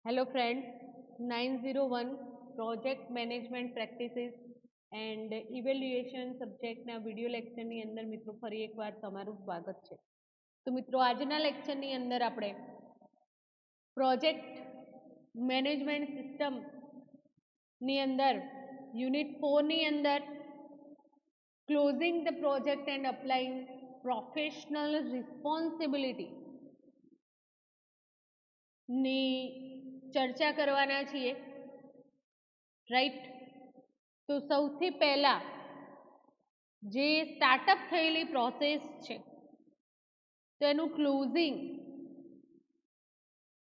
Hello friends, 901 project management practices and evaluation સબ્જેક્ટના video લેક્ચરની અંદર મિત્રો ફરી એકવાર તમારું સ્વાગત છે. તો મિત્રો આજના લેક્ચરની અંદર આપણે પ્રોજેક્ટ મેનેજમેન્ટ સિસ્ટમની અંદર યુનિટ 4ની અંદર closing the project and applying professional responsibility ની ચર્ચા કરવાના છીએ, રાઈટ. તો સૌથી પહેલા જે સ્ટાર્ટઅપ થયેલી પ્રોસેસ છે તો એનું ક્લોઝિંગ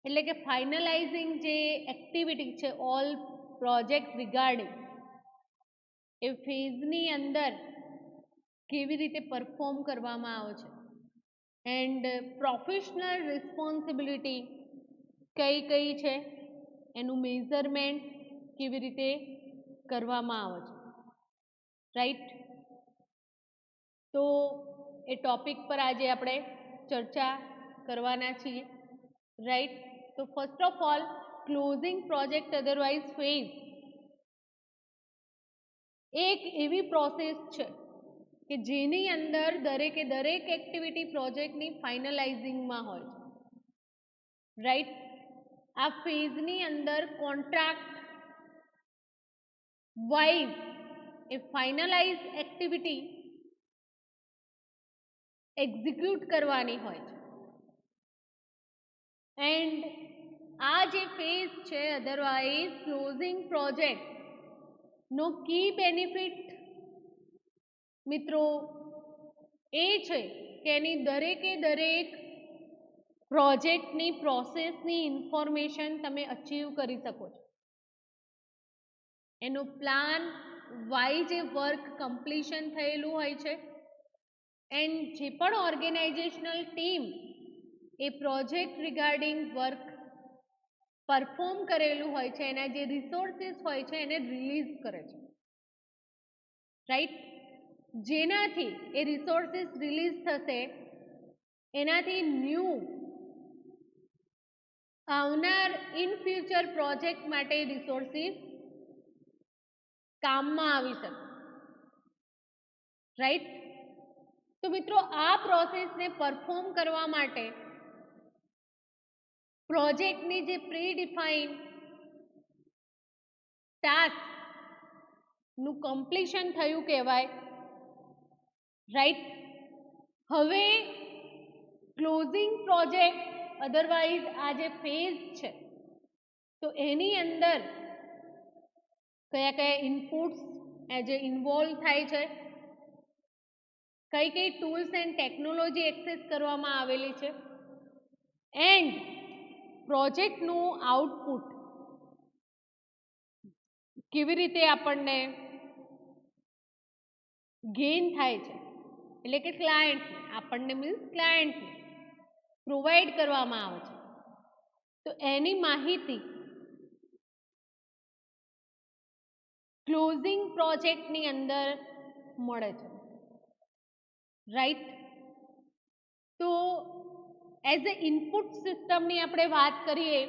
એટલે કે ફાઇનલાઇઝિંગ જે એક્ટિવિટી છે ઓલ પ્રોજેક્ટ રિગાર્ડિંગ એ ફેઝની અંદર કેવી રીતે પરફોર્મ કરવામાં આવે છે એન્ડ પ્રોફેશનલ રિસ્પોન્સિબિલિટી કઈ કઈ છે, એનું મેઝરમેન્ટ કેવી રીતે કરવામાં આવે છે, રાઈટ. તો એ ટોપિક પર આજે આપણે ચર્ચા કરવાના છીએ, રાઈટ. તો first of all closing project otherwise phase એક એવી પ્રોસેસ છે કે જેની અંદર દરેકે દરેક એક્ટિવિટી પ્રોજેક્ટની ફાઇનલાઇઝિંગમાં હોય છે, રાઈટ. આ ફેઝની અંદર કોન્ટ્રાક્ટ વાઇઝ એ ફાઇનલાઇઝ એક્ટિવિટી એક્ઝિક્યુટ કરવાની હોય છે એન્ડ આ જે ફેઝ છે અધરવાઇઝ ક્લોઝિંગ પ્રોજેક્ટ નો કી બેનિફિટ મિત્રો એ છે કે એની દરેકે દરેક પ્રોજેક્ટની પ્રોસેસની ઇન્ફોર્મેશન તમે અચીવ કરી શકો છો. એનો પ્લાન વાઇઝ એ વર્ક કમ્પ્લીશન થયેલું હોય છે એન્ડ જે પણ ઓર્ગેનાઇઝેશનલ ટીમ એ પ્રોજેક્ટ રિગાર્ડિંગ વર્ક પરફોર્મ કરેલું હોય છે એના જે રિસોર્સિસ હોય છે એને રિલીઝ કરે છે, રાઈટ. જેનાથી એ રિસોર્સિસ રિલીઝ થશે એનાથી ન્યૂ આવનાર ઇન ફ્યુચર પ્રોજેક્ટ માટે રિસોર્સિસ કામમાં આવી શકે, રાઈટ. તો મિત્રો આ પ્રોસેસને પરફોર્મ કરવા માટે પ્રોજેક્ટની જે પ્રી ડિફાઇન ટાસ્ક નું કમ્પ્લીશન થયું કહેવાય, રાઈટ. હવે ક્લોઝિંગ પ્રોજેક્ટ અધરવાઇઝ આ જે ફેઝ છે તો એની અંદર કયા કયા ઇનપુટ્સ જે ઇન્વોલ્વ થાય છે, કઈ કઈ ટૂલ્સ એન્ડ ટેકનોલોજી એક્સેસ કરવામાં આવેલી છે એન્ડ પ્રોજેક્ટનું આઉટપુટ કેવી રીતે આપણને ગેઇન થાય છે એટલે કે ક્લાયન્ટને, આપણને મીન્સ ક્લાયન્ટને પ્રોવાઈડ કરવામાં આવે છે તો એની માહિતી ક્લોઝિંગ પ્રોજેક્ટની અંદર મળે છે, રાઈટ. તો એઝ એ ઇનપુટ સિસ્ટમની આપણે વાત કરીએ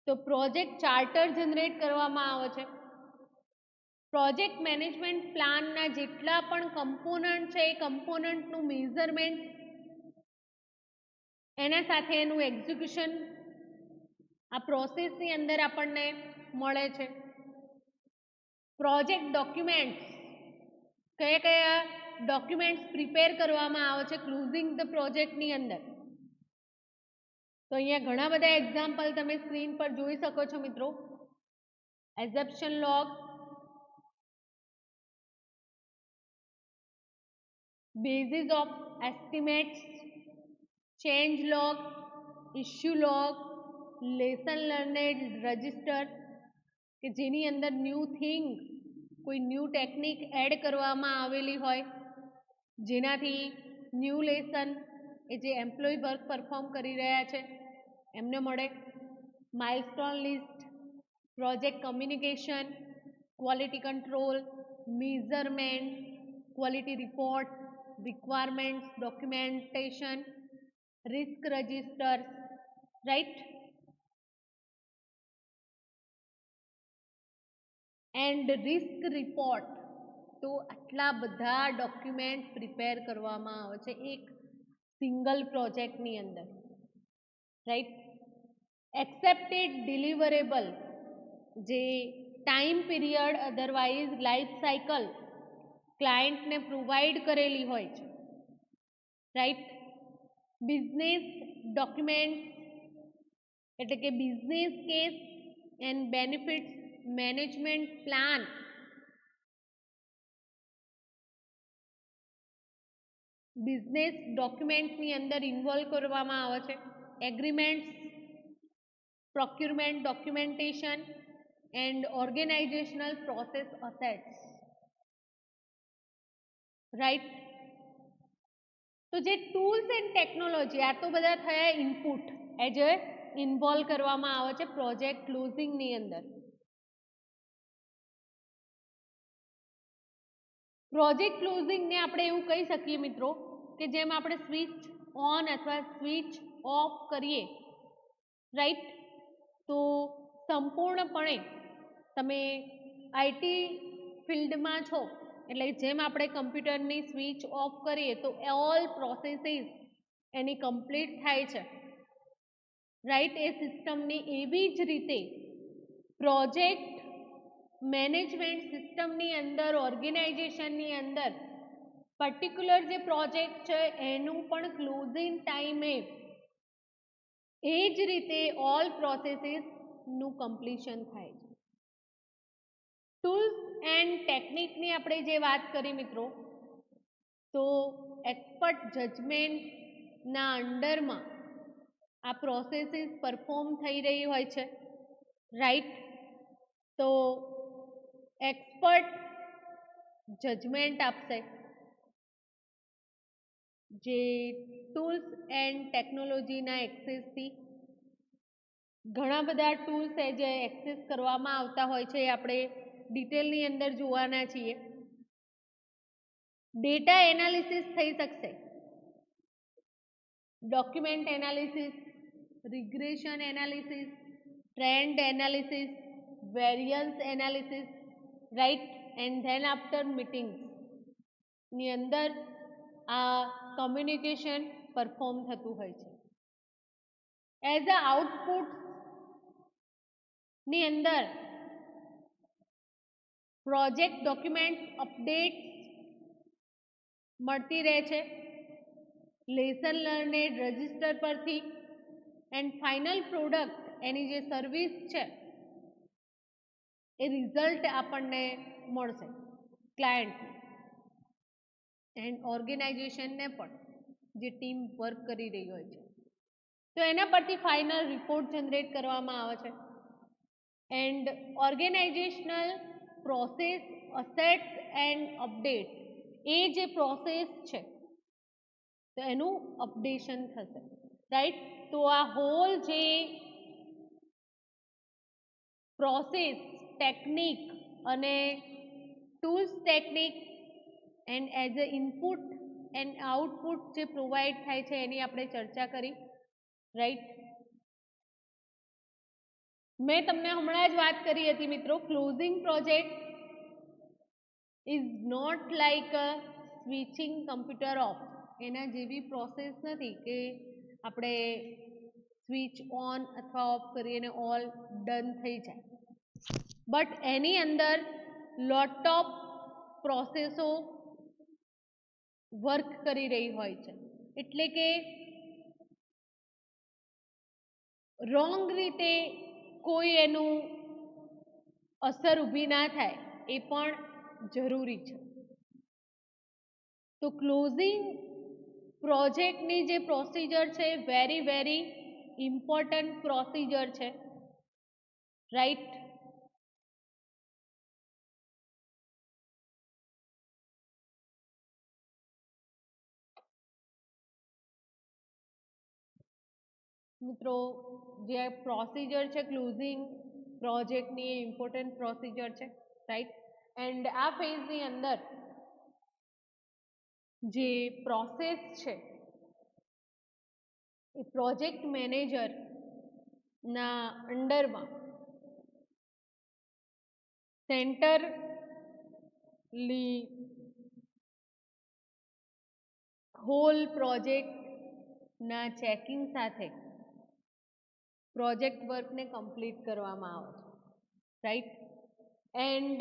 તો પ્રોજેક્ટ ચાર્ટર જનરેટ કરવામાં આવે છે. પ્રોજેક્ટ મેનેજમેન્ટ પ્લાનના જેટલા પણ કમ્પોનન્ટ છે એ કમ્પોનન્ટનું મેઝરમેન્ટ, એના સાથે એનું એક્ઝિક્યુશન આ પ્રોસેસની અંદર આપણને મળે છે. પ્રોજેક્ટ ડોક્યુમેન્ટ્સ કયા કયા ડોક્યુમેન્ટ્સ પ્રિપેર કરવામાં આવે છે ક્લોઝિંગ ધ પ્રોજેક્ટની અંદર, તો અહીંયા ઘણા બધા એક્ઝામ્પલ તમે સ્ક્રીન પર જોઈ શકો છો મિત્રો. Assumption log, basis of estimates, change log, issue log, lesson learned register કે જેની અંદર ન્યૂ થિંગ કોઈ ન્યૂ ટેકનિક એડ કરવામાં આવેલી હોય જેનાથી ન્યૂ લેસન એ જે એમ્પ્લોય વર્ક પરફોર્મ કરી રહ્યા છે એમને મળે. Milestone list, project communication, quality control, measurement, quality report, requirements documentation, risk register, right. And risk report. તો આટલા બધા ડોક્યુમેન્ટ પ્રિપેર કરવામાં આવે છે એક સિંગલ પ્રોજેક્ટની અંદર, રાઈટ. એક્સેપ્ટેડ ડિલિવરેબલ, જે time period otherwise life cycle ક્લાયન્ટને પ્રોવાઈડ કરેલી હોય છે, રાઈટ. બિઝનેસ ડોક્યુમેન્ટ એટલે કે business case and benefits management plan, business ડોક્યુમેન્ટની અંદર ઇન્વોલ્વ કરવામાં આવે છે. Agreements, procurement documentation and organisational process assets, right. તો જે ટૂલ્સ એન્ડ ટેકનોલોજી, આ તો બધા થયા ઇનપુટ એજ એ ઇન્વોલ્વ કરવામાં આવે છે પ્રોજેક્ટ ક્લોઝિંગની અંદર. પ્રોજેક્ટ ક્લોઝિંગને આપણે એવું કહી શકીએ મિત્રો કે જેમ આપણે સ્વિચ ઓન અથવા સ્વિચ ઓફ કરીએ, રાઈટ. તો સંપૂર્ણપણે તમે આઈટી ફિલ્ડમાં છો એટલે જેમ આપણે કમ્પ્યુટરની સ્વિચ ઓફ કરીએ તો ઓલ પ્રોસેસીસ એની કમ્પ્લીટ થાય છે, રાઈટ. એ સિસ્ટમની એવી જ રીતે પ્રોજેક્ટ મેનેજમેન્ટ સિસ્ટમની અંદર ઓર્ગેનાઇઝેશનની અંદર પર્ટિક્યુલર જે પ્રોજેક્ટ છે એનું પણ ક્લોઝિંગ ટાઈમે એ જ રીતે ઓલ પ્રોસેસીસનું કમ્પ્લીશન થાય છે. ટૂલ્સ એન્ડ ટેકનિકની આપણે જે વાત કરી મિત્રો, તો એક્સપર્ટ જજમેન્ટના અંડરમાં આ પ્રોસેસીસ પરફોર્મ થઈ રહી હોય છે, રાઈટ. તો એક્સપર્ટ જજમેન્ટ આપશે જે ટૂલ્સ એન્ડ ટેકનોલોજીના એક્સેસથી. ઘણા બધા ટૂલ્સ છે જે એક્સેસ કરવામાં આવતા હોય છે, એ આપણે ડિટેલની અંદર જોવાના છીએ. ડેટા એનાલિસિસ થઈ શકશે, document analysis, regression analysis, trend analysis, variance analysis, right. And then after meetings ની અંદર આ કમ્યુનિકેશન પરફોર્મ થતું હોય છે. એઝ અ આઉટપુટ ની અંદર પ્રોજેક્ટ ડોક્યુમેન્ટ અપડેટ મળતી રહે છે લેસન લર્નેડ રજિસ્ટર પરથી. એન્ડ ફાઇનલ પ્રોડક્ટ એની જે સર્વિસ છે એ રિઝલ્ટ આપણને મળશે ક્લાયન્ટ એન્ડ ઓર્ગેનાઇઝેશનને પણ, જે ટીમ વર્ક કરી રહી હોય છે તો એના પરથી ફાઇનલ રિપોર્ટ જનરેટ કરવામાં આવે છે. And organisational process assets and update, એ જે પ્રોસેસ છે તો એનું અપડેશન થશે, રાઈટ. તો આ હોલ જે પ્રોસેસ ટેકનિક અને tools technique and as a input and output જે પ્રોવાઈડ થાય છે એની આપણે ચર્ચા કરી, રાઈટ. મેં તમને હમણાં જ વાત કરી હતી મિત્રો, closing project is not like a switching computer off. એના જેવી પ્રોસેસ નથી કે આપણે સ્વિચ ઓન અથવા ઓફ કરીને ઓલ ડન થઈ જાય, બટ એની અંદર લોટ ઓફ પ્રોસેસો વર્ક કરી રહી હોય છે. એટલે કે રોંગ રીતે કોઈ એનું અસર ઊભી ના થાય એ પણ જરૂરી છે. તો ક્લોઝિંગ પ્રોજેક્ટની જે પ્રોસિજર છે વેરી વેરી ઇમ્પોર્ટન્ટ પ્રોસિજર છે, રાઈટ. મિત્રો જે પ્રોસિજર છે ક્લોઝિંગ પ્રોજેક્ટની ઇમ્પોર્ટન્ટ પ્રોસિજર છે, રાઈટ. એન્ડ આ ફેઝની અંદર જે પ્રોસેસ છે એ પ્રોજેક્ટ મેનેજર ના અંડરમાં સેન્ટરલી હોલ પ્રોજેક્ટના ચેકિંગ સાથે પ્રોજેક્ટ વર્કને કમ્પ્લીટ કરવામાં આવે છે, right. And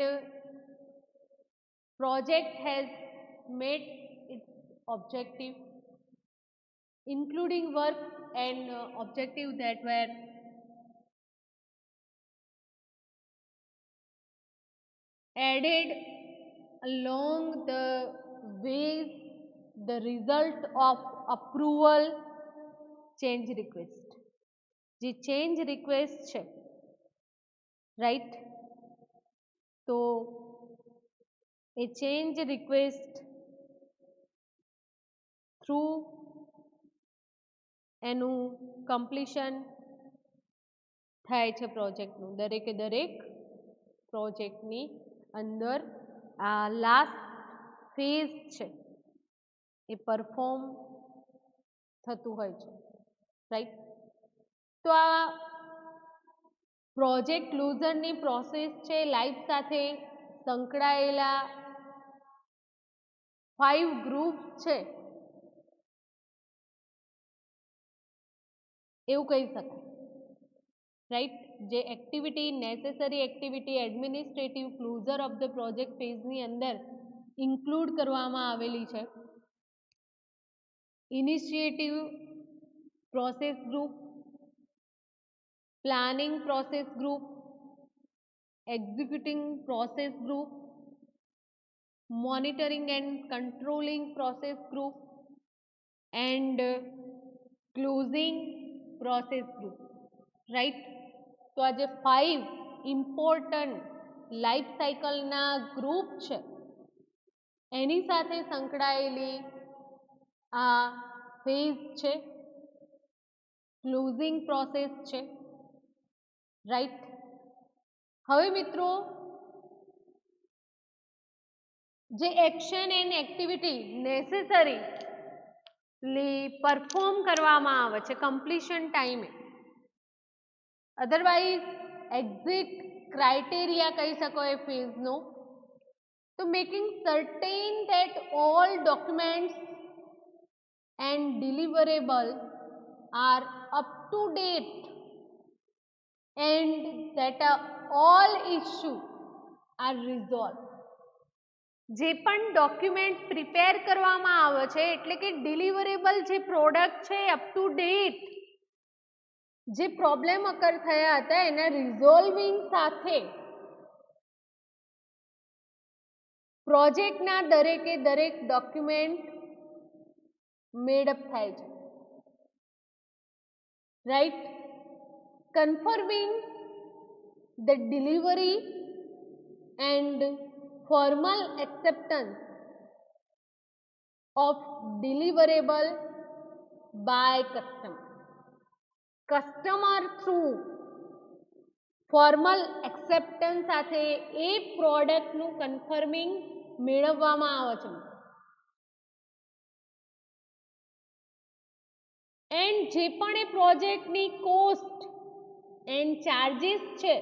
project has met its objective, including work and objectives that were added along the ways, the result of approval change request. જે change request છે, right, તો એ change request through એનું completion થાય છે પ્રોજેક્ટનું. દરેકે દરેક પ્રોજેક્ટની અંદર આ લાસ્ટ ફેઝ છે એ પરફોર્મ થતું હોય છે, રાઈટ. તો આ પ્રોજેક્ટ ક્લોઝરની પ્રોસેસ છે લાઈફ સાથે સંકળાયેલા 5 ગ્રુપ્સ છે એવું કહી શકાય, રાઈટ. જે activity, necessary activity administrative closure of the project ફેઝની અંદર ઇન્ક્લુડ કરવામાં આવેલી છે. Initiative process group, planning process group, executing process group, monitoring and controlling process group and closing process group, right. તો આ જે 5 ઇમ્પોર્ટન્ટ લાઈફ સાયકલના ગ્રુપ છે એની સાથે સંકળાયેલી આ ફેઝ છે, ક્લોઝિંગ પ્રોસેસ છે, રાઈટ. હવે મિત્રો જે action and activity necessarily perform કરવામાં આવે છે કમ્પ્લીશન ટાઈમે, અધરવાઇઝ એક્ઝિટ ક્રાઇટેરિયા કહી શકો એ ફેઝનો, તો making certain that all documents and deliverable are up to date and that all issue are resolve. જે પણ ડોક્યુમેન્ટ પ્રિપેર કરવામાં આવે છે એટલે કે ડિલિવરેબલ જે પ્રોડક્ટ છે અપ ટુ ડેટ, જે પ્રોબ્લેમ અકર થયા હતા એના રિઝોલ્વિંગ સાથે પ્રોજેક્ટના દરેકે દરેક ડોક્યુમેન્ટ મેડઅપ થાય છે, right. Conforming the delivery and formal acceptance of deliverable by customer through formal acceptance સાથે એ પ્રોડક્ટનું કન્ફર્મિંગ મેળવવામાં આવે છે. એન્ડ જે પણ એ પ્રોજેક્ટની કોસ્ટ એન્ડ ચાર્જીસ છે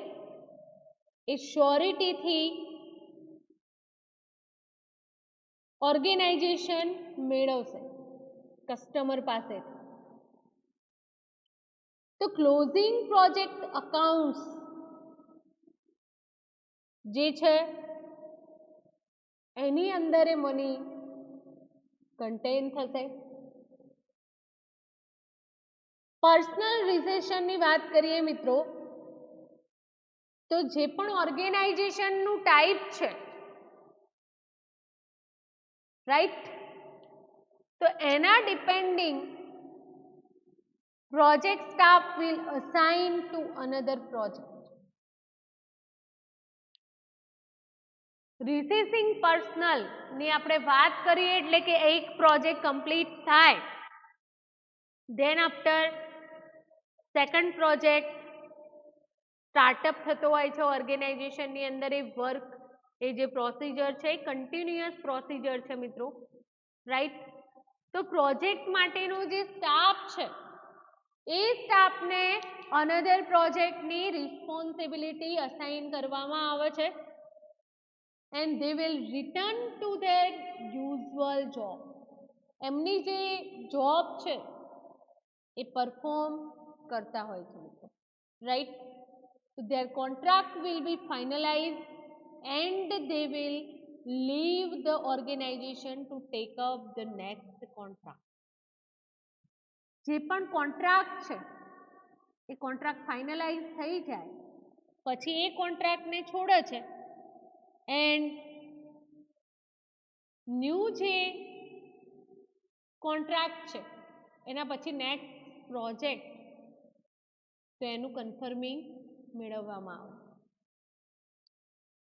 એ શ્યોરિટીથી ઓર્ગેનાઇઝેશન મેળવશે કસ્ટમર પાસેથી. તો ક્લોઝિંગ પ્રોજેક્ટ અકાઉન્ટ્સ જે છે એની અંદર એ મની કન્ટેન થશે. પર્સનલ રિલેશનની વાત કરીએ મિત્રો, તો જે પણ ઓર્ગેનાઇઝેશનનું ટાઈપ છે, રાઈટ, તો એના depending project staff will assign to another project. Releasing personnel ની આપણે વાત કરીએ એટલે કે એક પ્રોજેક્ટ કમ્પ્લીટ થાય, then after second project start up થતો હોય છે ઓર્ગેનાઇઝેશનની અંદર. એ વર્ક, એ જે પ્રોસિજર છે એ કન્ટિન્યુઅસ પ્રોસિજર છે મિત્રો, રાઈટ. તો પ્રોજેક્ટ માટેનો જે સ્ટાફ છે એ સ્ટાફને અનધર પ્રોજેક્ટની રિસ્પોન્સિબિલિટી અસાઇન કરવામાં આવે છે, and they will return to their usual job. એમની જે જોબ છે એ પરફોર્મ કરતા હોય છે મિત્રો, right. So their contract will be finalized and they will leave the organization to take up the next contract. જે પણ કોન્ટ્રાક્ટ છે એ કોન્ટ્રાક્ટ ફાઇનલાઇઝ થઈ જાય પછી એ કોન્ટ્રાક્ટને છોડે છે એન્ડ ન્યૂ જે કોન્ટ્રાક્ટ છે એના પછી નેક્સ્ટ પ્રોજેક્ટ તો એનું કન્ફર્મિંગ મેળવવામાં આવે.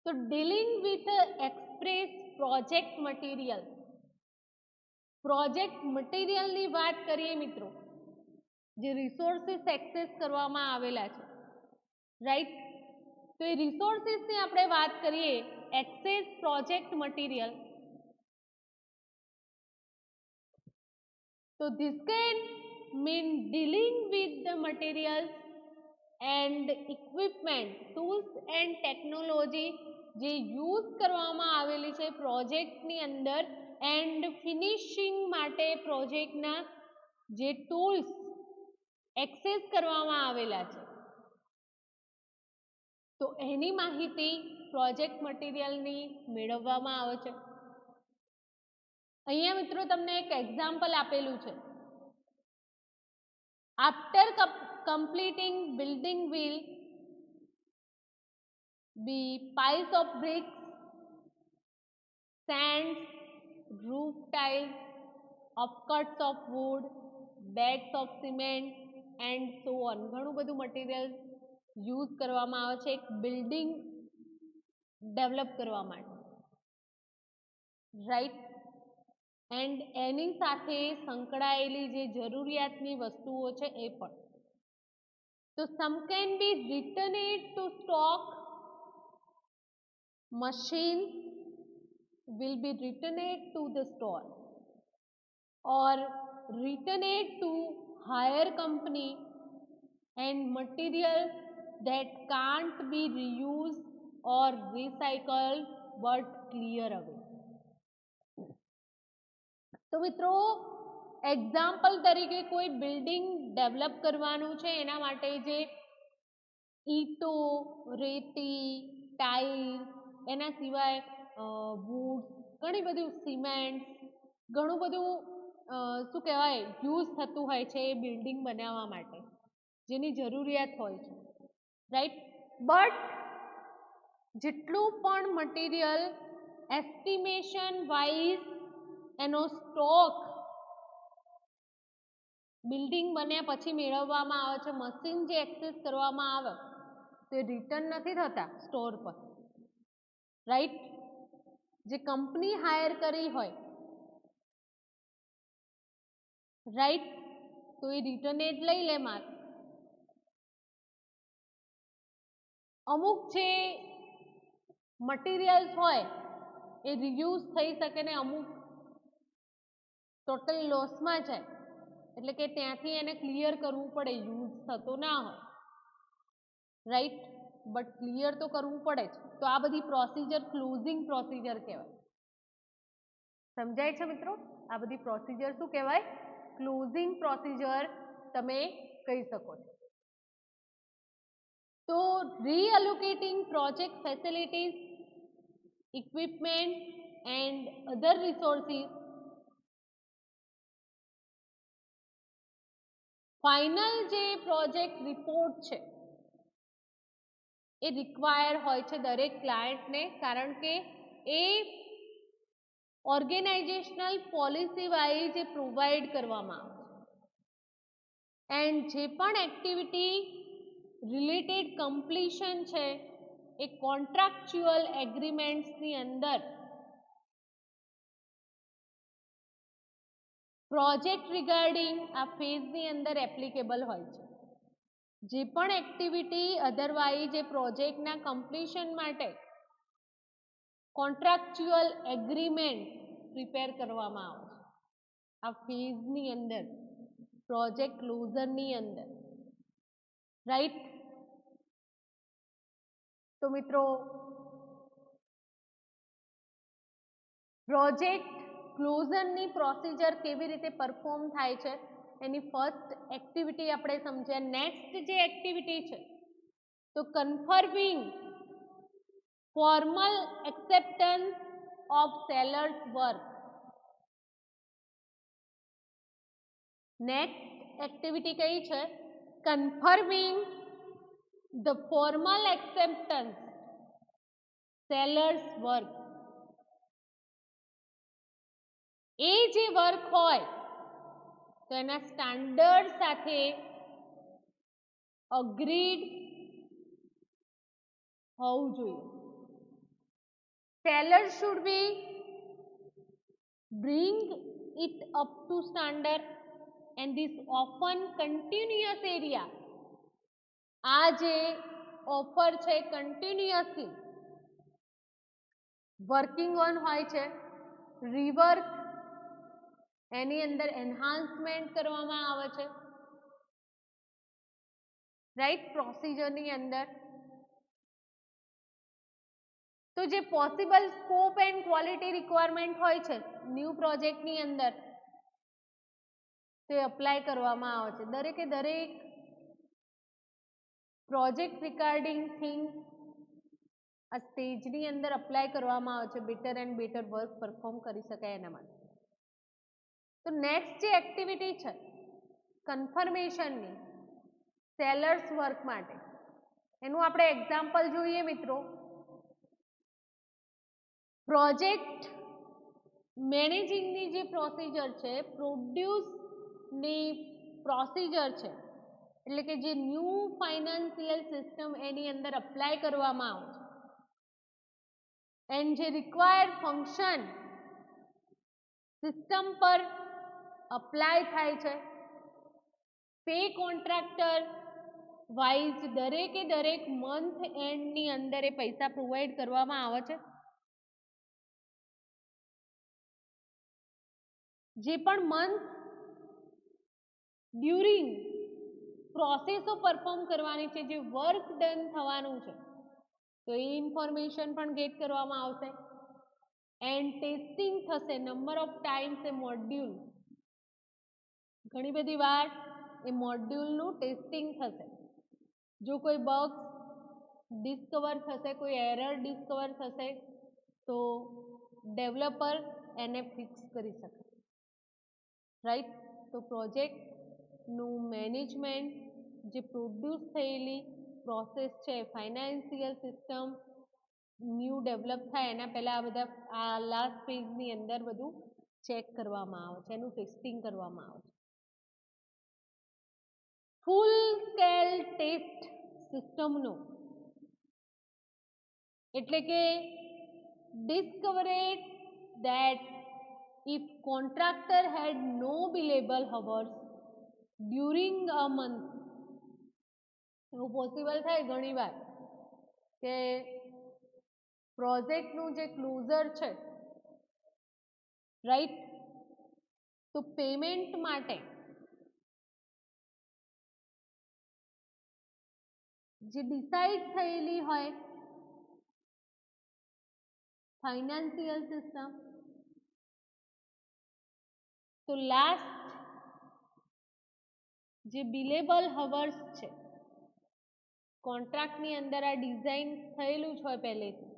તો dealing with express project material, project મટીરિયલની વાત કરીએ મિત્રો, જે રિસોર્સિસ એક્સેસ કરવામાં આવેલા છે, રાઈટ. તો એ રિસોર્સિસની આપણે વાત કરીએ, એક્સેસ પ્રોજેક્ટ મટીરિયલ, તો this can mean dealing with the materials and equipment, tools and technology જે યુઝ કરવામાં આવેલી છે પ્રોજેક્ટની અંદર એન્ડ ફિનિશિંગ માટે પ્રોજેક્ટના જે ટૂલ્સ એક્સેસ કરવામાં આવેલા છે તો એની માહિતી પ્રોજેક્ટ મટીરિયલની મેળવવામાં આવે છે. અહીંયા મિત્રો તમને એક એક્ઝામ્પલ આપેલું છે. After completing building will be piles of bricks, sands, roof tiles, upcuts of wood, bags of cement and so on. ઘણું બધું મટીરિયલ યુઝ કરવામાં આવે છે એક બિલ્ડિંગ ડેવલપ કરવા માટે, રાઈટ. એન્ડ એની સાથે સંકળાયેલી જે જરૂરિયાતની વસ્તુઓ છે એ પણ. તો some can be returned to stock, machines will be returned to the store or returned to hire company, and material that can't be reused or recycled but clear away. તો મિત્રો એક્ઝામ્પલ તરીકે કોઈ બિલ્ડિંગ ડેવલપ કરવાનું છે એના માટે જે ઈંટો, રેતી, ટાઇલ્સ, એના સિવાય વુડ, ઘણી બધું સિમેન્ટ, ઘણું બધું શું કહેવાય યુઝ થતું હોય છે એ બિલ્ડિંગ બનાવવા માટે જેની જરૂરિયાત હોય છે, રાઈટ. બટ જેટલું પણ મટીરિયલ એસ્ટિમેશન વાઇઝ એનો સ્ટોક બિલ્ડિંગ બન્યા પછી મેળવવામાં આવે છે, મશીન જે એક્સેસ કરવામાં આવે તે રિટર્ન નથી થતા સ્ટોર પર, રાઈટ. જે કંપની હાયર કરી હોય, રાઈટ, તો એ રિટર્ન જ લઈ લે માલ. અમુક જે મટીરિયલ્સ હોય એ રિયુઝ થઈ શકે ને અમુક ટોટલ લોસમાં જાય, એટલે કે ત્યાંથી એને ક્લિયર કરવું પડે, યુઝ થતો ના હોય, રાઈટ. બટ ક્લિયર તો કરવું પડે જ. તો આ બધી પ્રોસિજર ક્લોઝિંગ પ્રોસિજર કહેવાય. સમજાય છે મિત્રો? આ બધી પ્રોસિજર શું કહેવાય? ક્લોઝિંગ પ્રોસિજર તમે કહી શકો છો. તો reallocating project facilities, equipment and other resources, final જે પ્રોજેક્ટ રિપોર્ટ છે એ રિક્વાયર હોય છે દરેક ક્લાયન્ટને, કારણ કે એ ઓર્ગેનાઇઝેશનલ પોલિસી વાઇઝ એ પ્રોવાઈડ કરવામાં આવે છે. એન્ડ જે પણ એક્ટિવિટી રિલેટેડ કમ્પ્લીશન છે એ કોન્ટ્રાક્ચ્યુઅલ એગ્રીમેન્ટ્સની અંદર પ્રોજેક્ટ રિગાર્ડિંગ આ ફેઝની અંદર એપ્લિકેબલ હોય છે. જે પણ એક્ટિવિટી અધરવાઇઝ એ પ્રોજેક્ટના કમ્પ્લીશન માટે કોન્ટ્રાક્ચ્યુઅલ એગ્રીમેન્ટ પ્રિપેર કરવામાં આવે છે આ ફેઝની અંદર, પ્રોજેક્ટ ક્લોઝરની અંદર, રાઈટ. તો મિત્રો પ્રોજેક્ટ ક્લોઝરની પ્રોસિજર કેવી રીતે પરફોર્મ થાય છે એની ફર્સ્ટ એક્ટિવિટી આપણે સમજ્યા. નેક્સ્ટ જે એક્ટિવિટી છે તો confirming formal acceptance of sellers work. Next activity કઈ છે? Confirming the formal acceptance sellers work. એ જે વર્ક હોય તો એના સ્ટાન્ડર્ડ સાથે અગ્રીડ હોવું જોઈએ. Seller should be bring it up to standard and this often continuous area. આ જે ઓફર છે કન્ટિન્યુઅસલી વર્કિંગ ઓન હોય છે. રીવર્ક એની અંદર એન્હાન્સમેન્ટ કરવામાં આવે છે, રાઈટ, પ્રોસિજરની અંદર. તો જે possible scope and quality requirement હોય છે ન્યૂ પ્રોજેક્ટની અંદર તે અપ્લાય કરવામાં આવે છે. દરેકે દરેક પ્રોજેક્ટ રિગાર્ડિંગ થિંગ આ સ્ટેજની અંદર અપ્લાય કરવામાં આવે છે better and better work perform કરી શકાય એના માટે. તો નેક્સ્ટ જે એક્ટિવિટી છે કન્ફર્મેશનની સેલર્સ વર્ક માટે એનું આપણે એક્ઝામ્પલ જોઈએ મિત્રો. પ્રોજેક્ટ મેનેજિંગની જે પ્રોસિજર છે, પ્રોડ્યુસની પ્રોસિજર છે, એટલે કે જે ન્યૂ ફાઇનાન્સિયલ સિસ્ટમ એની અંદર અપ્લાય કરવામાં આવે છે એન્ડ જે રિક્વાયર્ડ ફંક્શન સિસ્ટમ પર અપ્લાય થાય છે. પે કોન્ટ્રાક્ટર વાઇઝ દરેકે દરેક મંથ એન્ડની અંદર એ પૈસા પ્રોવાઈડ કરવામાં આવે છે. જે પણ મંથ ડ્યુરિંગ પ્રોસેસો પરફોર્મ કરવાની છે, જે વર્ક ડન થવાનું છે તો એ ઇન્ફોર્મેશન પણ ગેટ કરવામાં આવશે. એન્ડ ટેસ્ટિંગ થશે number of times A module, ઘણી બધી વાર એ મોડ્યુલનું ટેસ્ટિંગ થશે. જો કોઈ બગ ડિસ્કવર થશે, કોઈ એરર ડિસ્કવર થશે તો ડેવલપર એને ફિક્સ કરી શકે, રાઈટ. તો પ્રોજેક્ટનું મેનેજમેન્ટ જે પ્રોડ્યુસ થયેલી પ્રોસેસ છે ફાઇનાન્સિયલ સિસ્ટમ ન્યૂ ડેવલપ થાય એના પહેલાં આ બધા આ લાસ્ટ ફેઝની અંદર બધું ચેક કરવામાં આવે છે, એનું ટેસ્ટિંગ કરવામાં આવે છે. ફૂલ સ્કેલ ટેસ્ટ સિસ્ટમનું એટલે કે discovered that if contractor had no billable hours during a month, એવું પોસિબલ થાય ઘણી વાર કે પ્રોજેક્ટનું જે ક્લોઝર છે, રાઈટ, તો પેમેન્ટ માટે જે ડિસાઇડ થયેલી હોય ફાઇનાન્સિયલ સિસ્ટમ તો લાસ્ટ જે બિલેબલ હવર્સ છે કોન્ટ્રાક્ટની અંદર આ ડિઝાઇન થયેલું જ હોય પહેલેથી,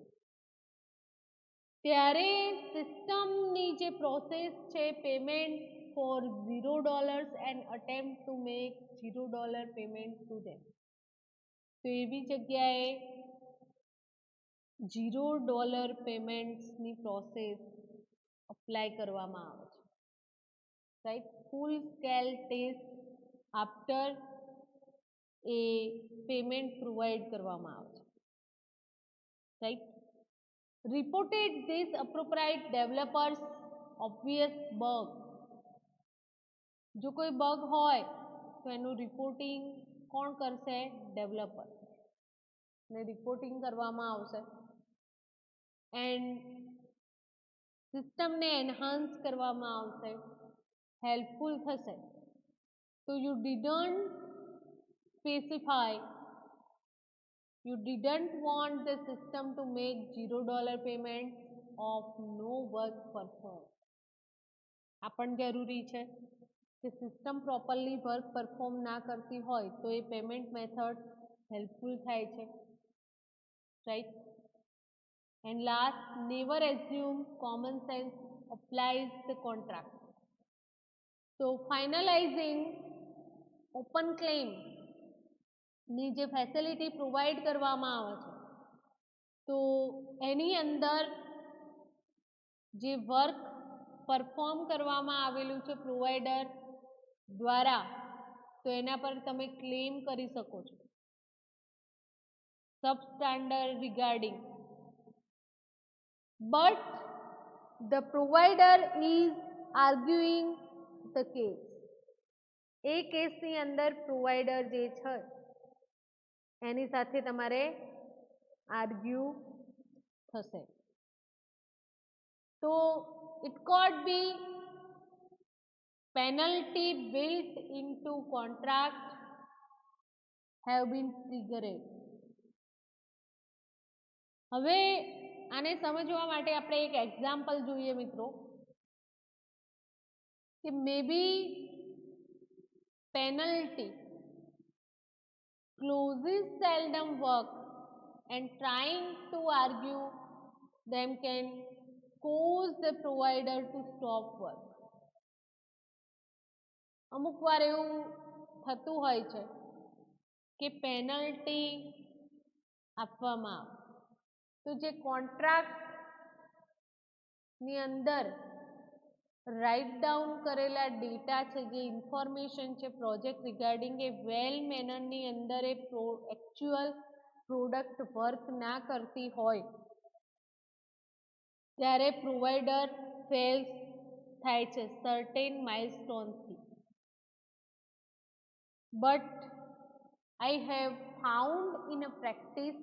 ત્યારે સિસ્ટમની જે પ્રોસેસ છે payment for $0 and attempt to make $0 payment to them, તો એવી જગ્યાએ $0 પેમેન્ટ્સની પ્રોસેસ અપ્લાય કરવામાં આવે છે, right. Full scale test after a payment provide કરવામાં આવે છે, right. Reported this appropriate developers obvious bug. જો કોઈ બગ હોય તો એનું રિપોર્ટિંગ કોણ કરશે? ડેવલપર, ને રિપોર્ટિંગ કરવામાં આવશે એન્ડ સિસ્ટમને એન્હાન્સ કરવામાં આવશે, હેલ્પફુલ થશે. તો you didn't specify, you didn't want the system to make $0 payment of no work performed. આ પણ જરૂરી છે કે સિસ્ટમ પ્રોપરલી વર્ક પરફોર્મ ના કરતી હોય તો એ પેમેન્ટ મેથડ હેલ્પફુલ થાય છે, right. And last, never assume common sense applies the contract. તો ફાઇનલાઇઝિંગ ઓપન ક્લેમ ની જે ફેસિલિટી પ્રોવાઈડ કરવામાં આવે છે તો એની અંદર જે વર્ક પરફોર્મ કરવામાં આવેલું છે પ્રોવાઈડર દ્વારા તો એના પર તમે ક્લેમ કરી શકો છો. Substandard regarding but the provider is arguing the case. એ કેસની અંદર પ્રોવાઈડર જે છે એની સાથે તમારે આર્ગ્યુ થશે. તો it could be penalty built into contract have been triggered. હવે આને સમજવા માટે આપણે એક એક્ઝામ્પલ જોઈએ મિત્રો કે મે બી penalty closes seldom work and trying to argue them can cause the provider to stop work. અમુક વાર એવું થતું હોય છે કે પેનલ્ટી આપવામાં આવે તો જે કોન્ટ્રાક્ટ ની અંદર રાઇટ ડાઉન કરેલા ડેટા છે, જે ઇન્ફોર્મેશન છે પ્રોજેક્ટ રિગાર્ડિંગ એ વેલ મેનરની અંદર એ એકચ્યુઅલ પ્રોડક્ટ વર્ક ના કરતી હોય ત્યારે પ્રોવાઈડર ફેલ્સ થાય છે સર્ટેન માઇલસ્ટોનથી. But I have found in a practice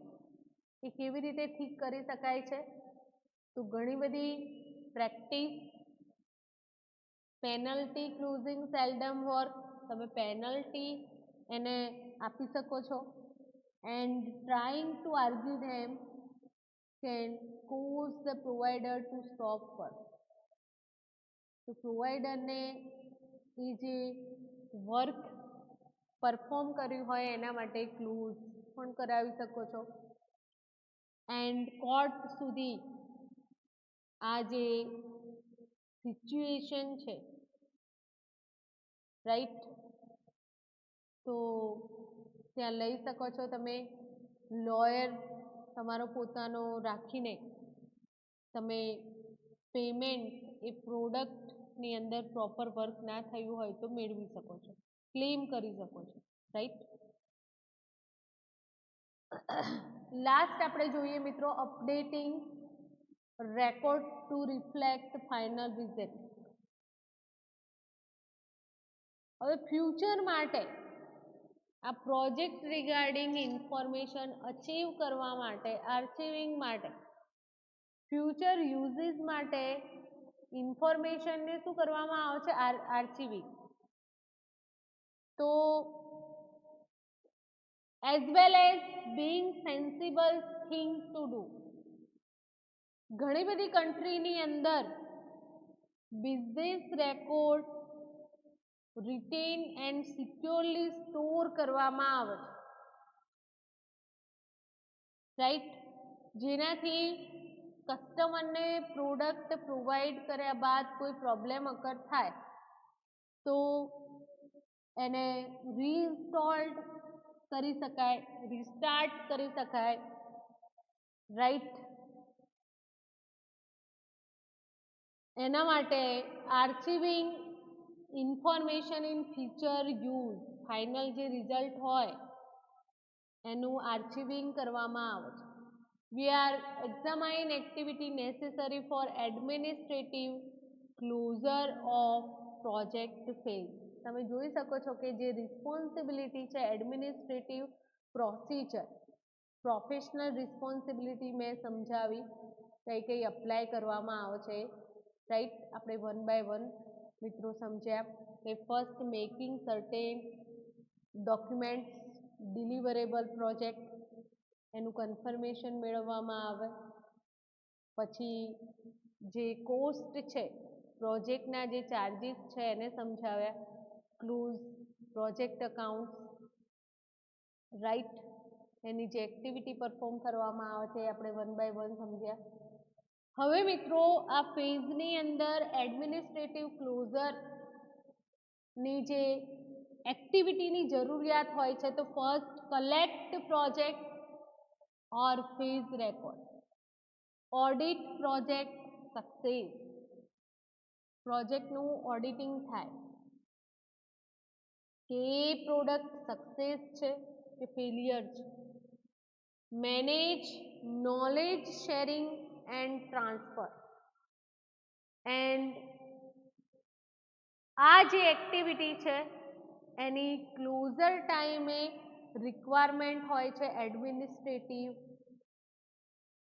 એ કેવી રીતે ઠીક કરી શકાય છે તો ઘણી બધી practice penalty closing seldom work તમે પેનલ્ટી એને આપી શકો છો and trying to argue them can cause the provider to stop work. તો પ્રોવાઈડરને એ જે વર્ક પરફોર્મ કર્યું હોય એના માટે ક્લોઝ પણ કરાવી શકો છો એન્ડ કોર્ટ સુધી આ જે સિચ્યુએશન છે રાઈટ તો ત્યાં લઈ શકો છો તમે. લોયર તમારો પોતાનો રાખીને તમે પેમેન્ટ એ પ્રોડક્ટની અંદર પ્રોપર વર્ક ના થયું હોય તો મેળવી શકો છો, ક્લેમ કરી શકો છો, રાઈટ. લાસ્ટ આપણે જોઈએ મિત્રો updating record to reflect final result. હવે ફ્યુચર માટે આ પ્રોજેક્ટ રિગાર્ડિંગ ઇન્ફોર્મેશન અચીવ કરવા માટે આર્ચિવિંગ માટે ફ્યુચર યુઝિસ માટે ઇન્ફોર્મેશનને શું કરવામાં આવે છે આર્ચિવિંગ. તો as well as being sensible thing to do. ઘણી બધી કન્ટ્રીની અંદર business record retain and securely store કરવામાં આવે છે, રાઈટ. જેનાથી કસ્ટમરને પ્રોડક્ટ પ્રોવાઈડ કર્યા બાદ કોઈ પ્રોબ્લેમ અકર થાય તો એને રીઇન્સ્ટોલ્ડ કરી શકાય, રિસ્ટાર્ટ કરી શકાય, રાઈટ. એના માટે archiving information in future use final જે રિઝલ્ટ હોય એનું આર્ચિવિંગ કરવામાં આવે છે. We are examine activity necessary for administrative closure of project phase. તમે જોઈ શકો છો કે જે રિસ્પોન્સિબિલિટી છે એડમિનિસ્ટ્રેટિવ પ્રોસિજર પ્રોફેશનલ રિસ્પોન્સિબિલિટી મેં સમજાવી કઈ કઈ અપ્લાય કરવામાં આવે છે, રાઈટ. આપણે વન બાય વન મિત્રો સમજ્યા કે first making certain documents deliverable project એનું કન્ફર્મેશન મેળવવામાં આવે. પછી જે કોસ્ટ છે પ્રોજેક્ટના જે ચાર્જીસ છે એને સમજાવ્યા, ક્લૂઝ, પ્રોજેક્ટ અકાઉન્ટ, રાઈટ, એની જે એક્ટિવિટી પરફોર્મ કરવામાં આવે છે એ આપણે 1 બાય 1 સમજ્યા. હવે મિત્રો આ ફેઝની અંદર એડમિનિસ્ટ્રેટિવ ક્લોઝર ની જે એક્ટિવિટીની જરૂરિયાત હોય છે તો first collect project or phase record, audit project success, પ્રોજેક્ટનું ઓડિટિંગ થાય કે એ પ્રોડક્ટ સક્સેસ છે કે ફેલિયર છે, manage knowledge sharing and transfer, and આ જે એક્ટિવિટી છે એની ક્લોઝર ટાઈમે રિક્વાયરમેન્ટ હોય છે એડમિનિસ્ટ્રેટિવ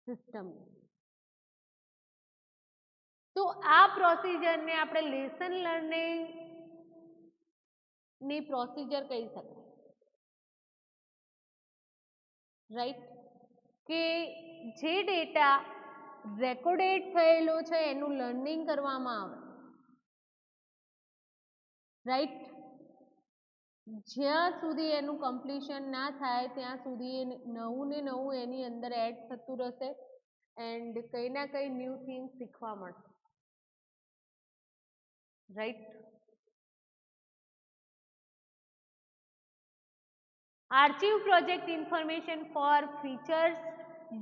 સિસ્ટમ. તો આ પ્રોસિજરને આપણે લેસન લર્નિંગ ની પ્રોસિજર કહી શકાય, રાઈટ, કે જે ડેટા રેકોર્ડેડ થયેલો છે એનું લર્નિંગ કરવામાં આવે, રાઈટ, જ્યાં સુધી એનું કમ્પ્લીશન ના થાય ત્યાં સુધી નવું ને નવું એની અંદર એડ થતું રહેશે એન્ડ કંઈ ના કંઈ ન્યૂ થિંગ શીખવા મળશે, right. Archive project information for features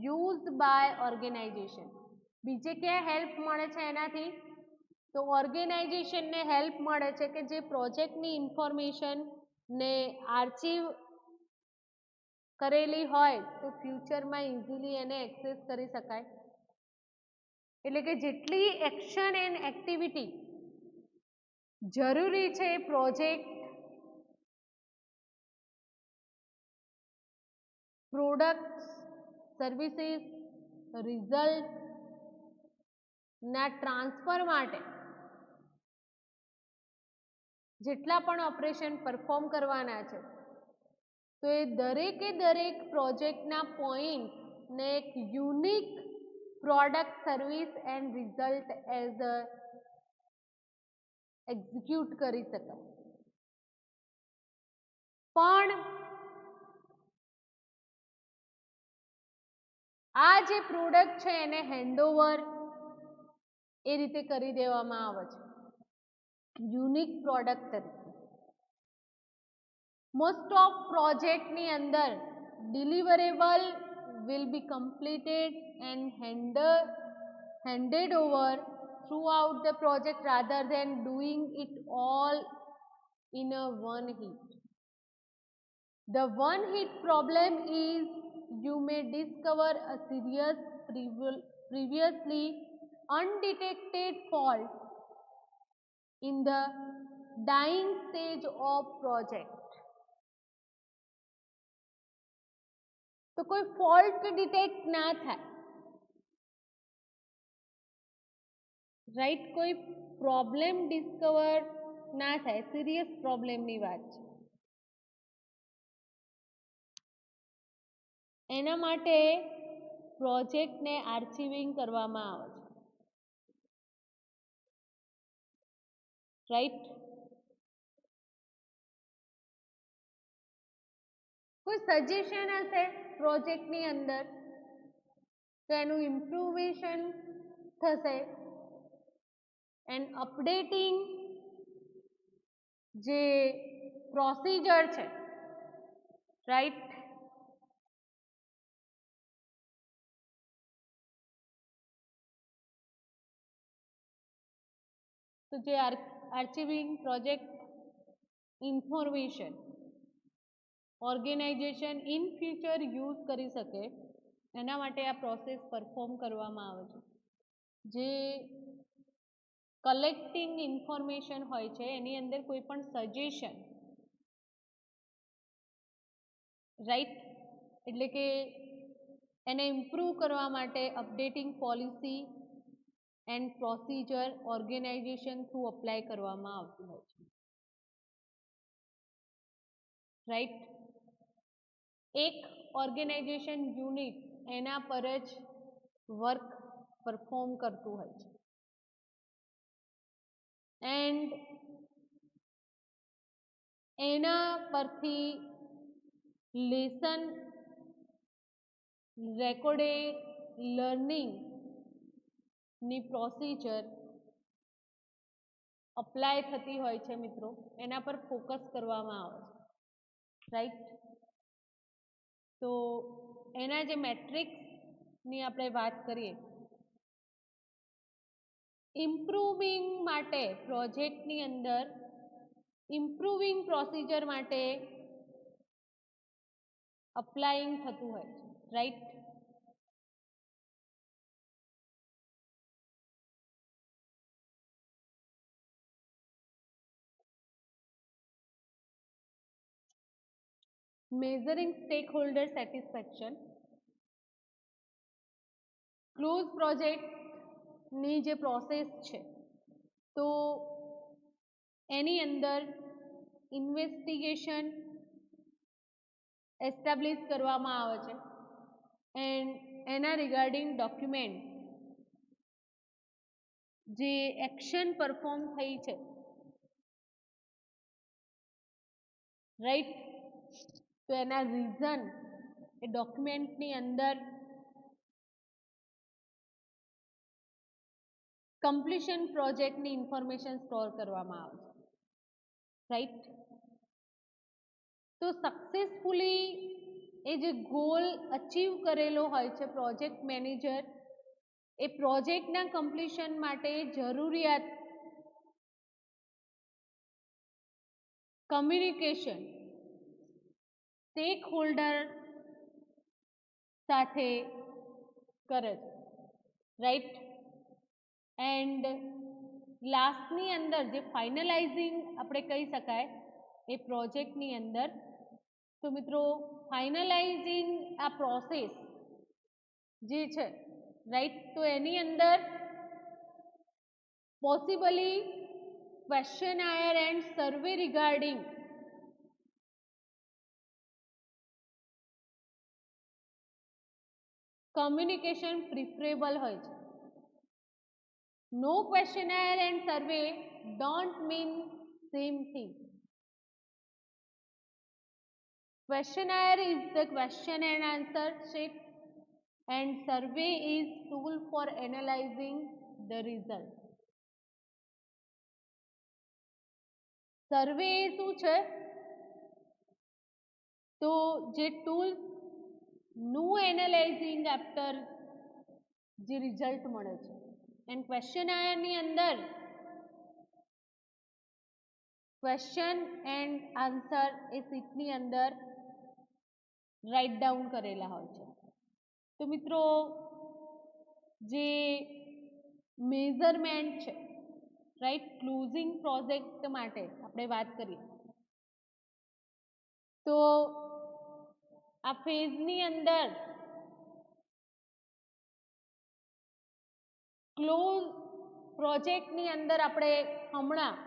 used by organisation. બીજે ક્યાં હેલ્પ મળે છે એનાથી? તો ઓર્ગેનાઇઝેશનને હેલ્પ મળે છે કે જે પ્રોજેક્ટની ઇન્ફોર્મેશન ને આર્ચિવ કરેલી હોય તો ફ્યુચરમાં ઇઝીલી એને એક્સેસ કરી શકાય. એટલે કે જેટલી એક્શન એન્ડ એક્ટિવિટી જરૂરી છે પ્રોજેક્ટ, પ્રોડક્ટ્સ, સર્વિસીસ, રિઝલ્ટ ના ટ્રાન્સફર માટે જેટલા પણ ઓપરેશન પરફોર્મ કરવાના છે તો એ દરેકે દરેક પ્રોજેક્ટના પોઈન્ટને એક unique product, service and result as a execute કરી શકાય. પણ આ જે પ્રોડક્ટ છે એને હેન્ડઓવર એ રીતે કરી દેવામાં આવે છે યુનિક પ્રોડક્ટ તરીકે. મોસ્ટ ઓફ પ્રોજેક્ટની અંદર deliverable will be completed and handed over throughout the project rather than doing it all in a one hit. The one hit problem is you may discover a serious previously undetected fault in the dying stage of project. તો કોઈ fault detect ના થાય, right, કોઈ problem discover ના થાય, serious પ્રોબ્લેમની વાત છે. એના માટે પ્રોજેક્ટને આર્ચિવિંગ કરવામાં આવે છે, રાઈટ. કોઈ સજેશન હશે પ્રોજેક્ટની અંદર તો એનું ઇમ્પ્રુવેશન થશે એન્ડ અપડેટિંગ જે પ્રોસિજર છે, રાઈટ, તો જે archiving project information organisation in future use કરી શકે એના માટે આ પ્રોસેસ પરફોર્મ કરવામાં આવે છે. જે કલેક્ટિંગ ઇન્ફોર્મેશન હોય છે એની અંદર કોઈ પણ સજેશન, રાઈટ, એટલે કે એને ઇમ્પ્રૂવ કરવા માટે updating policy and procedure organisation through apply કરવામાં આવતું હોય છે, રાઈટ. એક ઓર્ગેનાઇઝેશન યુનિટ એના પર જ વર્ક પરફોર્મ કરતું હોય છે. એન્ડ એના પરથી લેસન રેકોર્ડેડ લર્નિંગ ની પ્રોસિજર અપ્લાય થતી હોય છે મિત્રો, એના પર ફોકસ કરવામાં આવે છે, રાઈટ. તો એના જે મેટ્રિક્સની આપણે વાત કરીએ, ઇમ્પ્રુવિંગ માટે પ્રોજેક્ટની અંદર ઇમ્પ્રુવિંગ પ્રોસિજર માટે અપ્લાઇંગ થતું હોય છે, right. Measuring stakeholder satisfaction, close પ્રોજેક્ટની જે પ્રોસેસ છે તો એની અંદર ઇન્વેસ્ટિગેશન એસ્ટાબ્લિશ કરવામાં આવે છે એન્ડ એના રિગાર્ડિંગ ડોક્યુમેન્ટ જે એક્શન પરફોર્મ થઈ છે, રાઈટ, તો એના રીઝન એ ડોક્યુમેન્ટની અંદર કમ્પ્લીશન પ્રોજેક્ટની ઇન્ફોર્મેશન સ્ટોર કરવામાં આવે છે, રાઈટ. તો સક્સેસફુલી એ જે ગોલ અચીવ કરેલો હોય છે પ્રોજેક્ટ મેનેજર એ પ્રોજેક્ટના કમ્પ્લીશન માટે જરૂરિયાત કમ્યુનિકેશન સ્ટેક હોલ્ડર સાથે કરે છે, રાઈટ. એન્ડ લાસ્ટની અંદર જે ફાઇનલાઇઝિંગ આપણે કહી શકાય એ પ્રોજેક્ટની અંદર, તો મિત્રો ફાઇનલાઇઝિંગ આ પ્રોસેસ જે છે, રાઈટ, તો એની અંદર possibly questionnaire and survey regarding communication preferable હોય છે. No questionnaire and survey don't mean same thing. Questionnaire is the question and answer sheet and survey is tool for analyzing the result. સર્વે શું છે તો જે tool નું analysing after જે result મળે છે એન્ડ ક્વેશ્ચનાયરની અંદર ક્વેશ્ચન એન્ડ આન્સર એ શીટની અંદર રાઇટ ડાઉન કરેલા હોય છે. તો મિત્રો જે મેઝરમેન્ટ છે, રાઈટ, ક્લોઝિંગ પ્રોજેક્ટ માટે આપણે વાત કરીએ તો આ ફેઝની અંદર ક્લોઝ પ્રોજેક્ટની અંદર આપણે હમણાં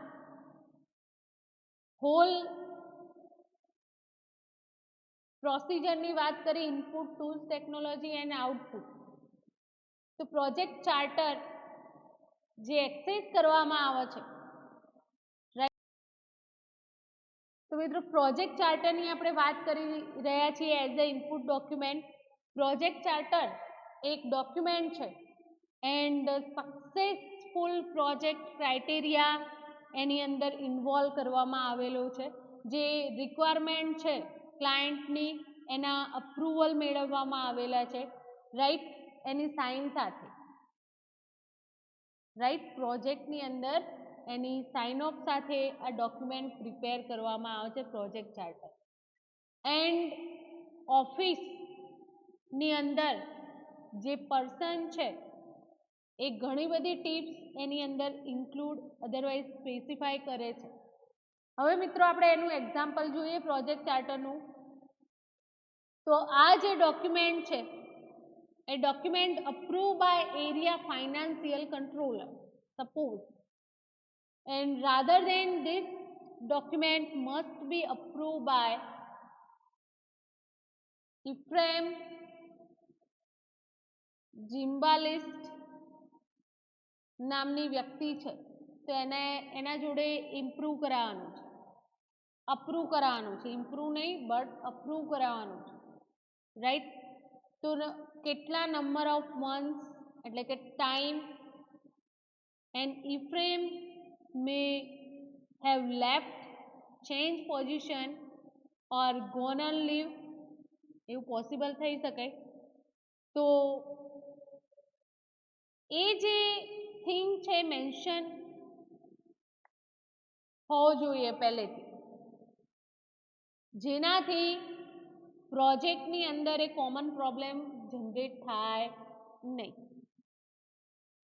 હોલ પ્રોસિજરની વાત કરી, input, tools, technology and output. તો પ્રોજેક્ટ ચાર્ટર જે એક્સેસ કરવામાં આવે છે, રાઈટ. તો મિત્રો પ્રોજેક્ટ ચાર્ટરની આપણે વાત કરી રહ્યા છીએ as a input document. Project charter એક ડોક્યુમેન્ટ છે એન્ડ સક્સેસફુલ પ્રોજેક્ટ ક્રાઇટેરિયા એની અંદર ઇન્વોલ્વ કરવામાં આવેલો છે. જે રિક્વાયરમેન્ટ છે ક્લાયન્ટની એના અપ્રુવલ મેળવવામાં આવેલા છે, રાઈટ, એની સાઇન સાથે, રાઈટ. પ્રોજેક્ટની અંદર એની સાઇન ઓફ સાથે આ ડોક્યુમેન્ટ પ્રિપેર કરવામાં આવે છે પ્રોજેક્ટ ચાર્ટર. એન્ડ ઓફિસની અંદર જે પર્સન છે એ ઘણી બધી ટિપ્સ એની અંદર ઇન્ક્લુડ અધરવાઇઝ સ્પેસિફાય કરે છે. હવે મિત્રો આપણે એનું એક્ઝામ્પલ જોઈએ પ્રોજેક્ટ ચાર્ટરનું. તો આ જે ડોક્યુમેન્ટ છે એ document approve by area financial controller suppose, and rather than this document must be approved by Ephraim Gimbalist નામની વ્યક્તિ છે તો એને એના જોડે ઇમ્પ્રૂવ કરાવવાનું છે, અપ્રૂવ કરાવવાનું છે, ઇમ્પ્રૂવ નહીં બટ અપ્રૂવ કરાવવાનું છે, રાઈટ. તો કેટલા નંબર ઓફ મંથ્સ એટલે કે time and Ephraim may have left, change position or gone on leave, એવું પોસિબલ થઈ શકે. તો એ જે થિંગ છે મેન્શન હોવો જોઈએ પહેલેથી, જેનાથી પ્રોજેક્ટની અંદર એ કોમન પ્રોબ્લેમ જનરેટ થાય નહીં,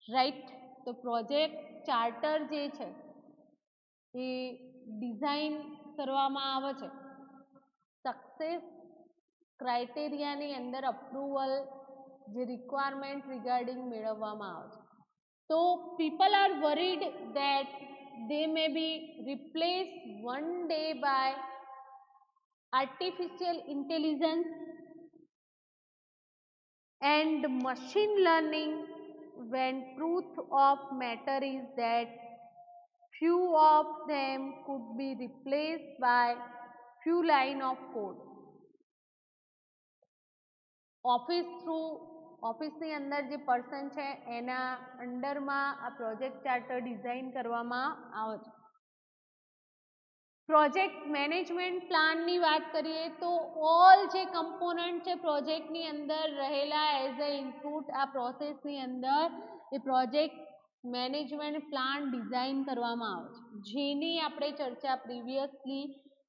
રાઈટ. તો પ્રોજેક્ટ ચાર્ટર જે છે એ ડિઝાઇન કરવામાં આવે છે સક્સેસ ક્રાઇટેરિયાની અંદર અપ્રુવલ જે રિક્વાયરમેન્ટ રિગાર્ડિંગ મેળવવામાં આવે છે. તો people are worried that they may be replaced one day by artificial intelligence and machine learning, when truth of matter is that few of them could be replaced by few line of code. ઓફિસની અંદર જે person છે એના અંડરમાં આ project charter design કરવામાં આવે છે. Project management પ્લાનની વાત કરીએ તો ઓલ જે કમ્પોનન્ટ છે પ્રોજેક્ટની અંદર રહેલા એઝ અ ઇનપુટ આ પ્રોસેસની અંદર એ પ્રોજેક્ટ મેનેજમેન્ટ પ્લાન ડિઝાઇન કરવામાં આવે છે, જેની આપણે ચર્ચા પ્રીવિયસલી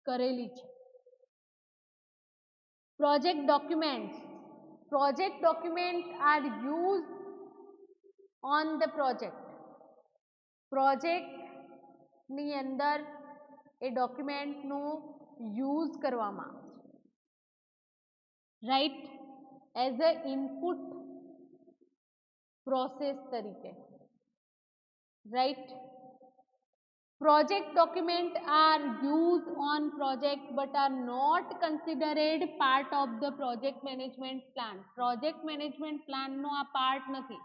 કરેલી છે. Project document are use on the પ્રોજેક્ટની અંદર એ ડોક્યુમેન્ટનો યુઝ કરવામાં આવે છે, right, as a input process તરીકે, right. Project document are use on project but are not considered part of the project management plan. પ્રોજેક્ટ મેનેજમેન્ટ પ્લાનનો આ પાર્ટ નથી.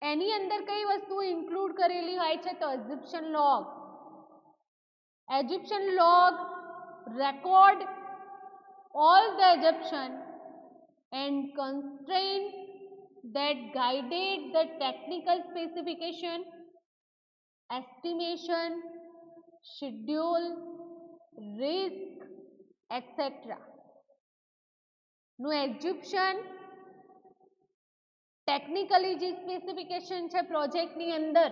એની અંદર કઈ વસ્તુ ઇન્ક્લુડ કરેલી હોય છે તો execution log. Execution log record all the exception and constraint that guided the technical specification, estimation, schedule, risk, etc. નું એક્ઝિક્યુશન ટેકનિકલી જે સ્પેસિફિકેશન છે પ્રોજેક્ટની અંદર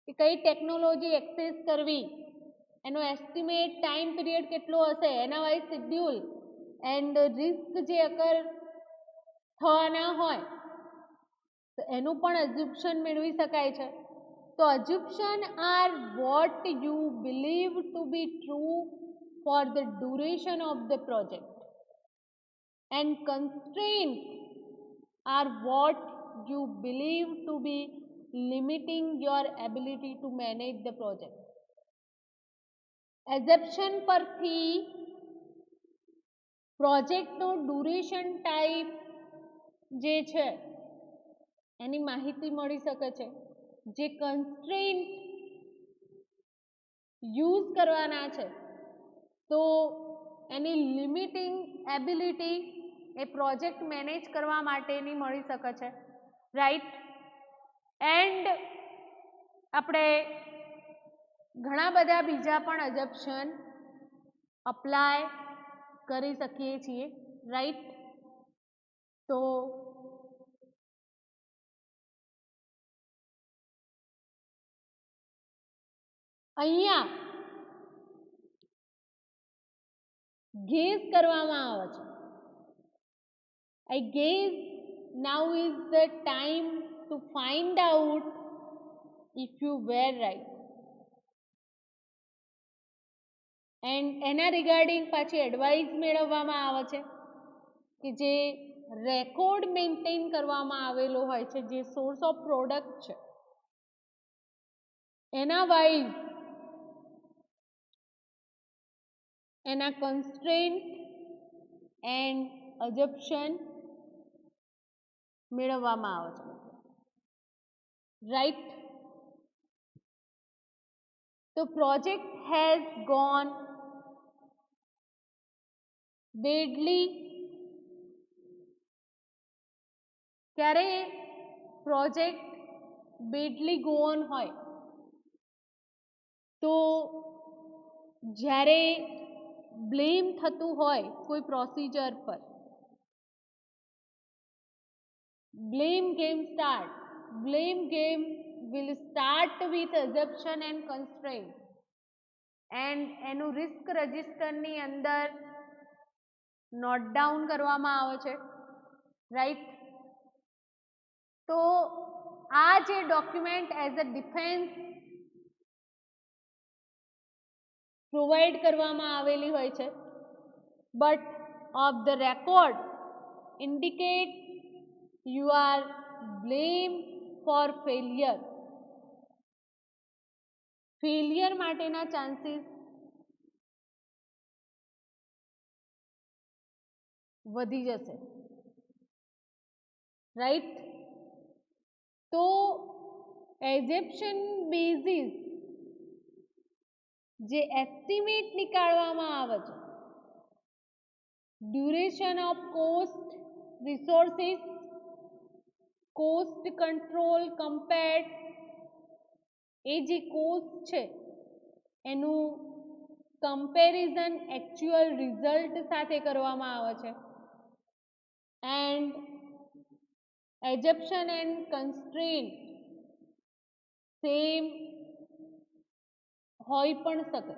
કે કઈ ટેકનોલોજી એક્સેસ કરવી, એનો એસ્ટિમેટ ટાઈમ પીરિયડ કેટલો હશે, એના વાઇઝ શેડ્યુલ એન્ડ રિસ્ક જે અકર થવાના હોય તો એનું પણ એઝ્યુમ્પશન મેળવી શકાય છે. તો assumption are what you believe to be true for the duration of the project and constraint are what you believe to be limiting your ability to manage the project. Assumption પરથી પ્રોજેક્ટનો ડ્યુરેશન ટાઈપ જે છે એની માહિતી મળી શકે છે. જે constraint use કરવાના છે તો એની લિમિટિંગ એબિલિટી એ પ્રોજેક્ટ મેનેજ કરવા માટેની મળી શકે છે, રાઈટ. એન્ડ આપણે ઘણા બધા બીજા પણ એઝમ્પશન અપ્લાય કરી શકીએ છીએ, રાઈટ. તો અહીંયા ગેસ કરવામાં આવે છે. I guess now is the time to find out if you were right. And એના રિગાર્ડિંગ પાછી એડવાઇસ મેળવવામાં આવે છે કે જે રેકોર્ડ મેન્ટેન કરવામાં આવેલો હોય છે, જે સોર્સ ઓફ પ્રોડક્ટ છે એના વાઇઝ એના કન્સ્ટ્રેન્ટ એન્ડ એઝમ્પશન મેળવવામાં આવે છે. right? The project has gone badly. ક્યારે પ્રોજેક્ટ badly go on હોય તો જ્યારે બ્લેમ થતું હોય કોઈ પ્રોસિજર પર, blame game start. Blame game will start with assumption and constraint, and એનું રિસ્ક રજિસ્ટરની અંદર નોટ ડાઉન કરવામાં આવે છે, રાઈટ? તો આ જે document as a defence provide કરવામાં આવેલી હોય છે, but of the record indicate you are blamed for failure. Failure માટેના ચાન્સીસ વધી જશે, રાઈટ? તો એઝેપ્શન બેઝિસ જે એસ્ટિમેટ નીકાળવામાં આવે છે, duration of cost resources, cost control compared, એ જે કોસ્ટ છે એનું કમ્પેરિઝન એકચ્યુઅલ રિઝલ્ટ સાથે કરવામાં આવે છે, એન્ડ એજપ્શન એન્ડ કન્સ્ટ્રેન્ટ સેમ હોઈ પણ શકે.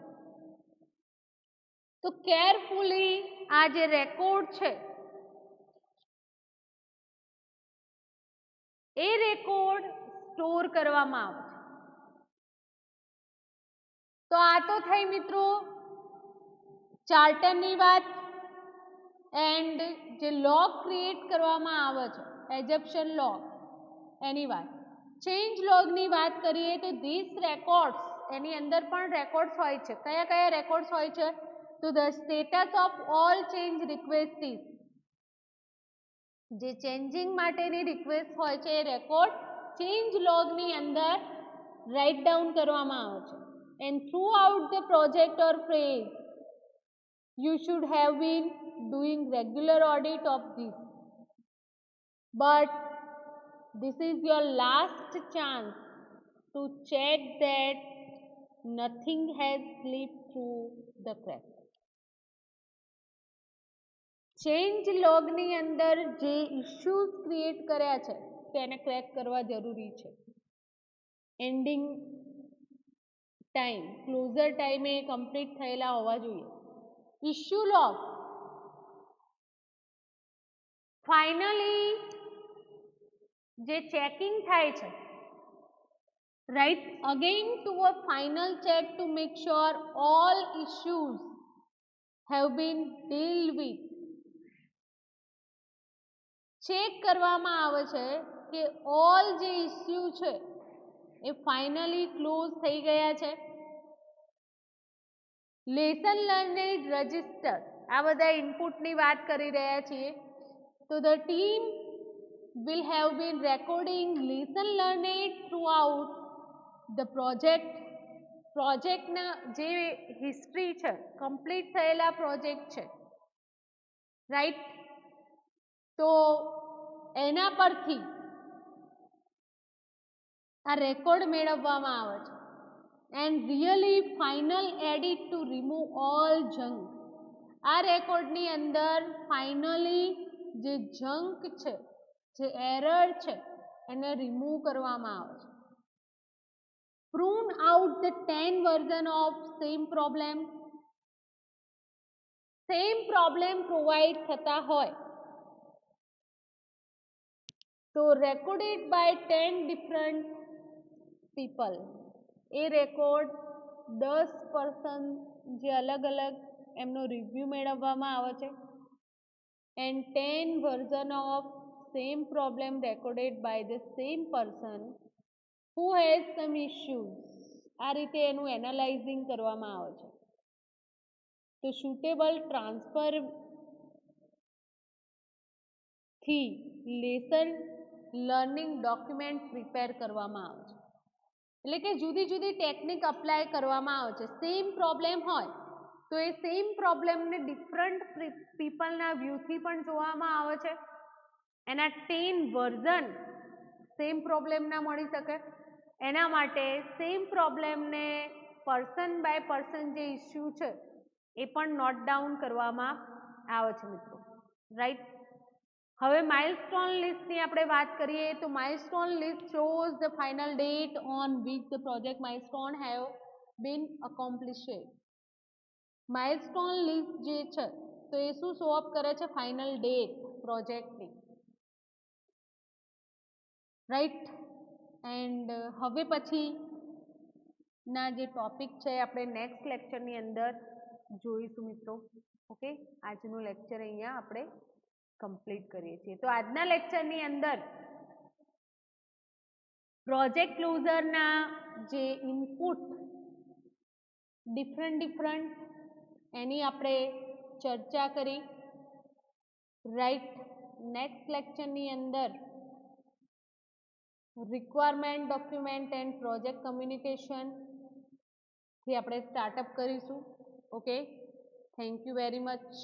તો કેરફુલી આ જે રેકોર્ડ છે એ રેકોર્ડ સ્ટોર કરવામાં આવે છે. તો આ તો થઈ મિત્રો ચાર્ટરની વાત, એન્ડ જે લોગ ક્રિએટ કરવામાં આવે છે એજપ્શન લોગ એની વાત. ચેન્જ લોગની વાત કરીએ તો ધીસ રેકોર્ડ્સ, એની અંદર પણ રેકોર્ડ્સ હોય છે. કયા કયા રેકોર્ડ્સ હોય છે? તો the status of all change requests, જે ચેન્જિંગ માટેની રિક્વેસ્ટ હોય છે એ રેકોર્ડ ચેન્જ લોગની અંદર રાઇટ ડાઉન કરવામાં આવે છે. And through out the project or phase you should have been doing regular audit of this, but this is your last chance to check that nothing has slipped through the cracks. Change લોગની અંદર જે issues create કર્યા છે તેને crack કરવા જરૂરી છે. Ending time, closure ટાઈમે કમ્પ્લીટ થયેલા હોવા જોઈએ. ઇશ્યુ લોગ ફાઇનલી જે ચેકિંગ થાય છે, right, again to a final check to make sure all issues have been dealt with. Check કરવામાં આવે છે કે ઓલ જે ઇશ્યુ છે એ ફાઇનલી ક્લોઝ થઈ ગયા છે. લેસન લર્નેડ રજિસ્ટર, આ બધા ઇનપુટની વાત કરી રહ્યા છીએ. તો the team will have been recording lesson learned throughout the project. પ્રોજેક્ટના જે હિસ્ટ્રી છે, કમ્પ્લીટ થયેલા પ્રોજેક્ટ છે, રાઈટ, તો એના પરથી આ રેકોર્ડ મેળવવામાં આવે છે. And really final edit two remove all junk. આ રેકોર્ડની અંદર ફાઇનલી જે જંક છે, જે એરર છે એને રિમૂવ કરવામાં આવે છે. Prune out the 10 version of same problem. Same problem provide થતા હોય તો રેકોર્ડેડ બાય 10 ડિફરન્ટ પીપલ, એ રેકોર્ડ 10 પર્સન જે અલગ અલગ એમનો રિવ્યુ મેળવવામાં આવે છે. And 10 version of same problem recorded by the same person who has some issues. આ રીતે એનું એનાલાઇઝિંગ કરવામાં આવે છે. તો સુટેબલ ટ્રાન્સફર થી લેસન લર્નિંગ ડોક્યુમેન્ટ પ્રિપેર કરવામાં આવે છે. એટલે કે જુદી જુદી ટેકનિક અપ્લાય કરવામાં આવે છે. સેમ પ્રોબ્લેમ હોય તો એ સેમ પ્રોબ્લેમને ડિફરન્ટ પીપલના વ્યૂથી પણ જોવામાં આવે છે. એના 10 વર્ઝન સેમ પ્રોબ્લેમના મળી શકે. એના માટે સેમ પ્રોબ્લેમને પર્સન બાય પર્સન જે ઇસ્યુ છે એ પણ નોટ ડાઉન કરવામાં આવે છે મિત્રો, રાઈટ. હવે માઇલસ્ટોન લિસ્ટની આપણે વાત કરીએ તો milestone list shows the final date on which the project milestone have been accomplished. Milestone list જે છે તો એ શું શો અપ કરે છે? ફાઇનલ ડેટ પ્રોજેક્ટની, રાઈટ. એન્ડ હવે પછી ના જે ટોપિક છે આપણે નેક્સ્ટ લેક્ચરની અંદર જોઈશું મિત્રો. ઓકે, આજનું લેક્ચર અહીંયા આપણે કમ્પ્લીટ કરીએ છીએ. તો આજના લેક્ચરની અંદર પ્રોજેક્ટ ક્લોઝરના જે ઇનપુટ ડિફરન્ટ એની આપણે ચર્ચા કરી, રાઈટ. નેક્સ્ટ લેક્ચરની અંદર requirement document and project communication થી આપણે સ્ટાર્ટઅપ કરીશું. Okay, thank you very much.